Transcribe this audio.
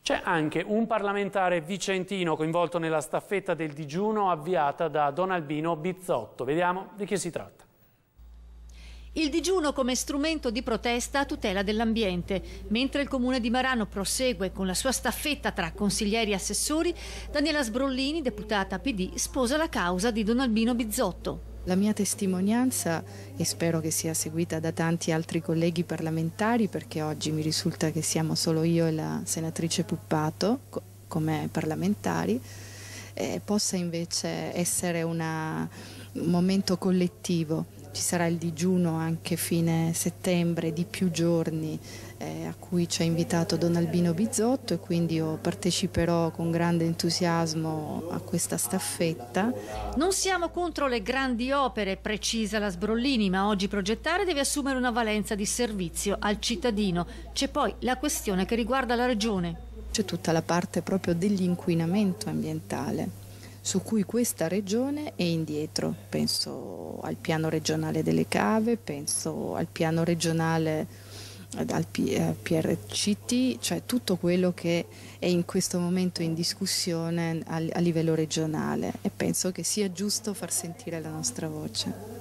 C'è anche un parlamentare vicentino coinvolto nella staffetta del digiuno avviata da Don Albino Bizzotto. Vediamo di chi si tratta. Il digiuno come strumento di protesta a tutela dell'ambiente. Mentre il comune di Marano prosegue con la sua staffetta tra consiglieri e assessori, Daniela Sbrollini, deputata PD, sposa la causa di Don Albino Bizzotto. La mia testimonianza, e spero che sia seguita da tanti altri colleghi parlamentari, perché oggi mi risulta che siamo solo io e la senatrice Puppato come parlamentari, possa invece essere un momento collettivo. Ci sarà il digiuno anche fine settembre di più giorni a cui ci ha invitato Don Albino Bizzotto, e quindi io parteciperò con grande entusiasmo a questa staffetta. Non siamo contro le grandi opere, precisa la Sbrollini, ma oggi progettare deve assumere una valenza di servizio al cittadino. C'è poi la questione che riguarda la Regione. C'è tutta la parte proprio dell'inquinamento ambientale, su cui questa regione è indietro. Penso al piano regionale delle cave, penso al piano regionale al PRCT, cioè tutto quello che è in questo momento in discussione a livello regionale, e penso che sia giusto far sentire la nostra voce.